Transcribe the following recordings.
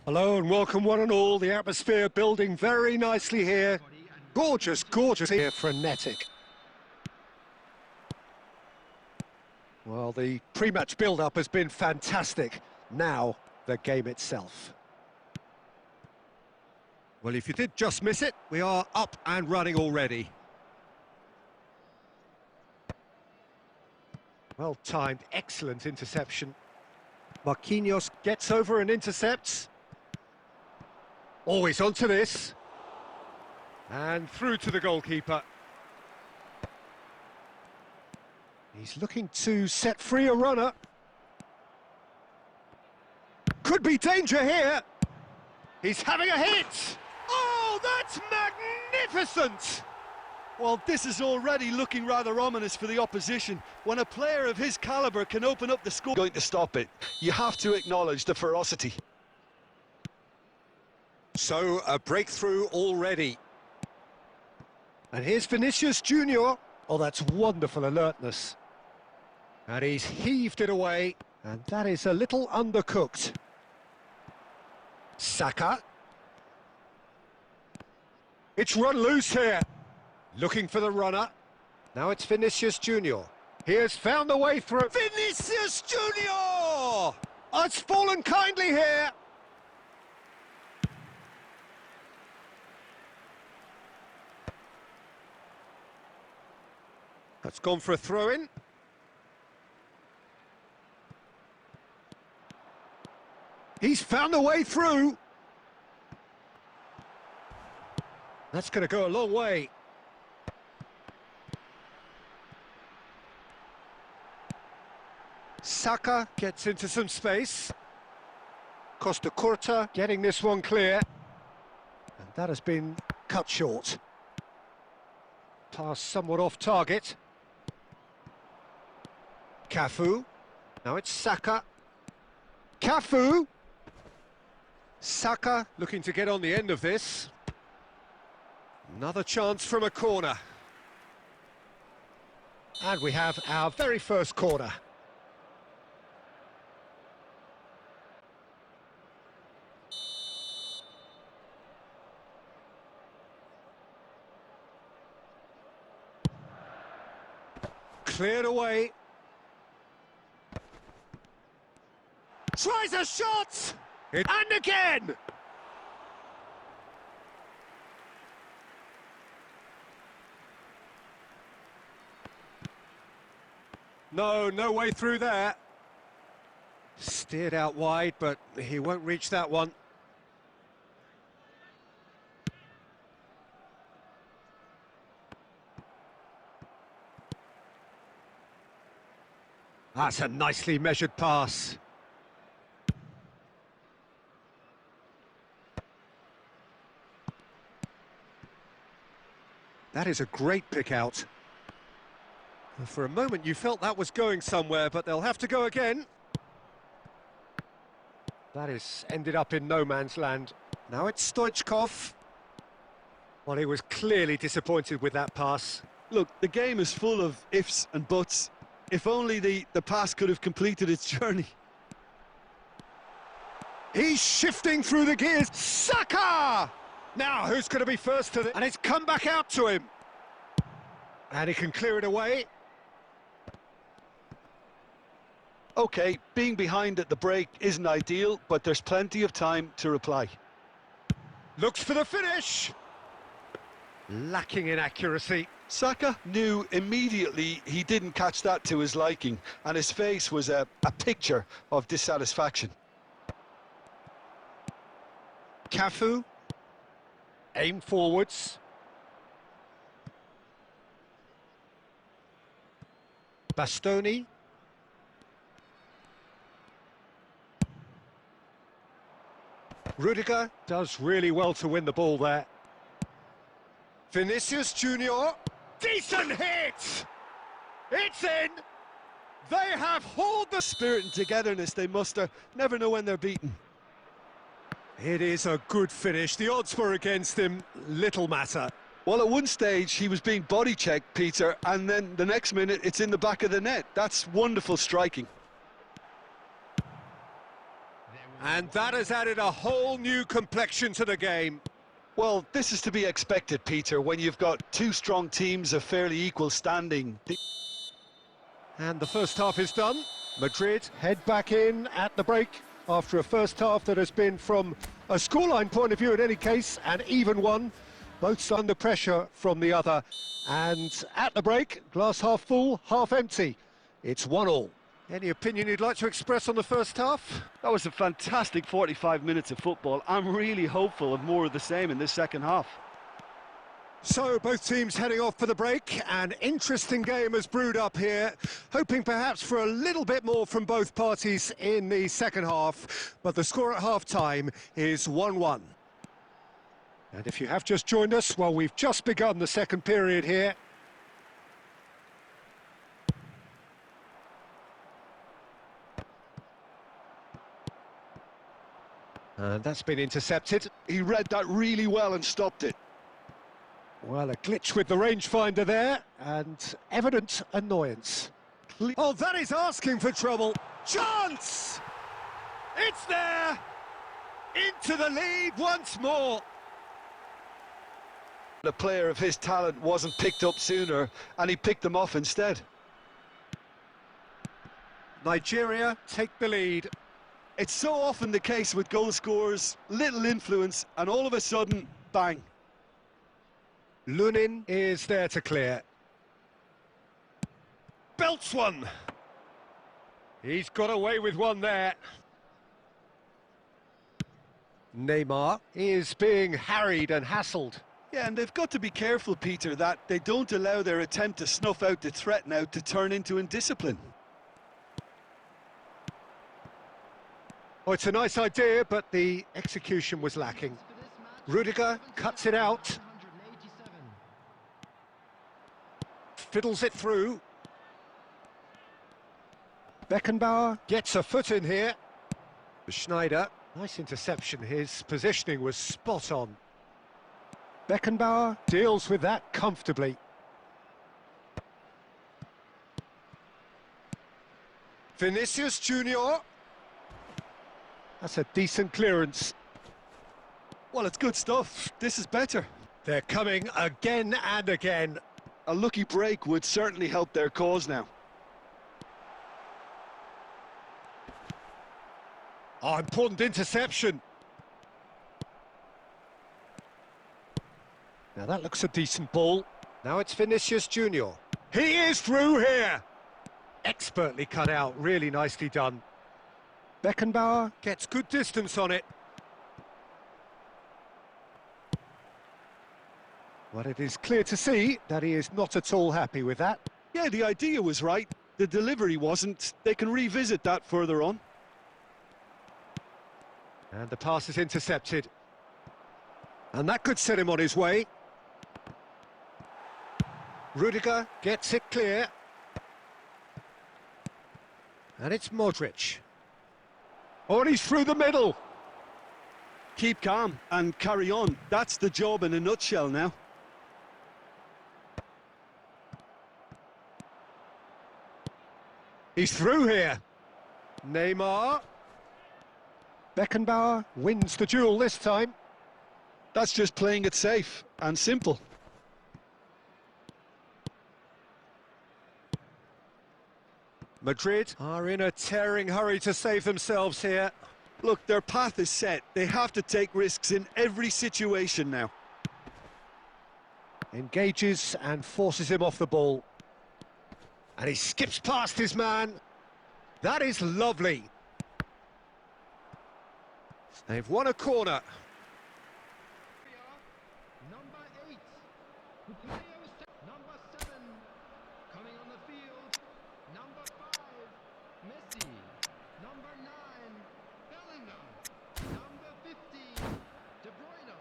Hello and welcome one and all. The atmosphere building very nicely here. Gorgeous, gorgeous here, frenetic. Well, the pre-match build-up has been fantastic. Now, the game itself. Well, if you did just miss it, we are up and running already. Well timed, excellent interception. Marquinhos gets over and intercepts. Always onto this. And through to the goalkeeper. He's looking to set free a runner. Could be danger here. He's having a hit. Oh, that's magnificent! Well, this is already looking rather ominous for the opposition. When a player of his calibre can open up the score, going to stop it. You have to acknowledge the ferocity. So, a breakthrough already. And here's Vinicius Junior. Oh, that's wonderful alertness. And he's heaved it away. And that is a little undercooked. Saka. It's run loose here. Looking for the runner. Now it's Vinicius Junior. He has found the way through. Vinicius Junior! Oh, it's fallen kindly here. That's gone for a throw-in. He's found the way through. That's going to go a long way. Saka gets into some space. Costa Curta getting this one clear. And that has been cut short. Pass somewhat off target. Cafu. Now it's Saka. Cafu. Saka looking to get on the end of this. Another chance from a corner. And we have our very first corner. Cleared away. Tries a shot! And again! No way through there. Steered out wide, but he won't reach that one. That's a nicely measured pass. That is a great pick out. For a moment you felt that was going somewhere, but they'll have to go again. That is ended up in no man's land. Now it's Stoichkov. Well, he was clearly disappointed with that pass. Look, the game is full of ifs and buts. If only the pass could have completed its journey. He's shifting through the gears. Saka! Now, who's going to be first to the... And it's come back out to him. And he can clear it away. OK, being behind at the break isn't ideal, but there's plenty of time to reply. Looks for the finish. Lacking in accuracy. Saka knew immediately he didn't catch that to his liking, and his face was a picture of dissatisfaction. Cafu. Aim forwards. Bastoni. Rudiger does really well to win the ball there. Vinicius Junior. Decent hit! It's in! They have hauled the spirit and togetherness they muster. Never know when they're beaten. It is a good finish. The odds were against him. Little matter. Well, at one stage he was being body checked, Peter, and then the next minute it's in the back of the net. That's wonderful striking. And that has added a whole new complexion to the game. Well, this is to be expected, Peter, when you've got two strong teams of fairly equal standing. And the first half is done. Madrid head back in at the break after a first half that has been, from a scoreline point of view in any case, an even one. Both under pressure from the other. And at the break, glass half full, half empty. It's 1-1. Any opinion you'd like to express on the first half? That was a fantastic 45 minutes of football. I'm really hopeful of more of the same in this second half. So both teams heading off for the break. An interesting game has brewed up here, hoping perhaps for a little bit more from both parties in the second half, but the score at half-time is 1-1. And if you have just joined us, well, we've just begun the second period here. And that's been intercepted. He read that really well and stopped it. Well, a glitch with the rangefinder there, and evident annoyance. Oh, that is asking for trouble. Chance! It's there! Into the lead once more. A player of his talent wasn't picked up sooner, and he picked them off instead. Nigeria take the lead. It's so often the case with goal scorers, little influence, and all of a sudden, bang. Lunin is there to clear. Belts one. He's got away with one there. Neymar is being harried and hassled. Yeah, and they've got to be careful, Peter, that they don't allow their attempt to snuff out the threat now to turn into indiscipline. Oh, it's a nice idea, but the execution was lacking. Rudiger cuts it out. Fiddles it through. Beckenbauer gets a foot in here. Schneider, nice interception. His positioning was spot on. Beckenbauer deals with that comfortably. Vinicius Junior. That's a decent clearance. Well, it's good stuff. This is better. They're coming again and again. A lucky break would certainly help their cause now. Oh, important interception. Now that looks a decent ball. Now it's Vinicius Junior. He is through here. Expertly cut out, really nicely done. Beckenbauer gets good distance on it. Well, it is clear to see that he is not at all happy with that. Yeah, the idea was right. The delivery wasn't. They can revisit that further on. And the pass is intercepted. And that could set him on his way. Rudiger gets it clear. And it's Modric. Oh, and he's through the middle. Keep calm and carry on. That's the job in a nutshell now. He's through here. Neymar. Beckenbauer wins the duel this time. That's just playing it safe and simple. Madrid are in a tearing hurry to save themselves here. Look, their path is set. They have to take risks in every situation now. Engages and forces him off the ball. And he skips past his man. That is lovely. They've won a corner. Number 8, number 7, coming on the field, number 5, Messi, number 9, Bellingham, number 15, De Bruyne.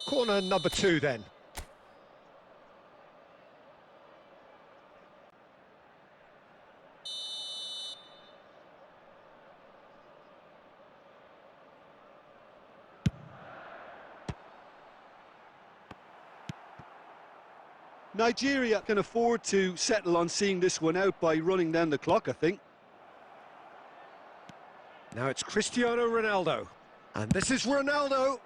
Corner number 2 then. Nigeria can afford to settle on seeing this one out by running down the clock, I think. Now it's Cristiano Ronaldo. And this is Ronaldo.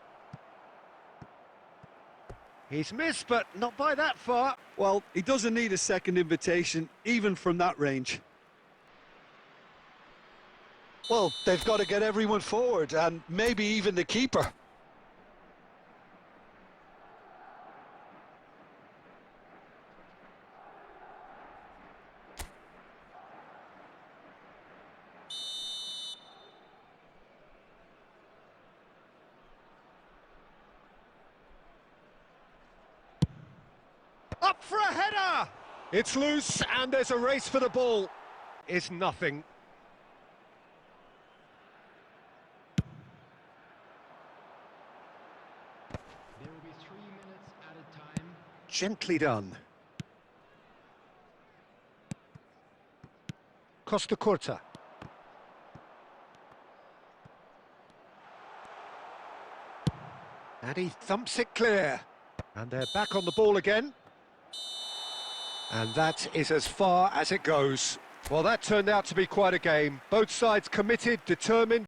He's missed, but not by that far. Well, he doesn't need a second invitation, even from that range. Well, they've got to get everyone forward, and maybe even the keeper. Up for a header! It's loose, and there's a race for the ball. It's nothing. There will be 3 minutes at a time. Gently done. Costa Curta. And he thumps it clear. And they're back on the ball again. And that is as far as it goes. Well, that turned out to be quite a game. Both sides committed, determined.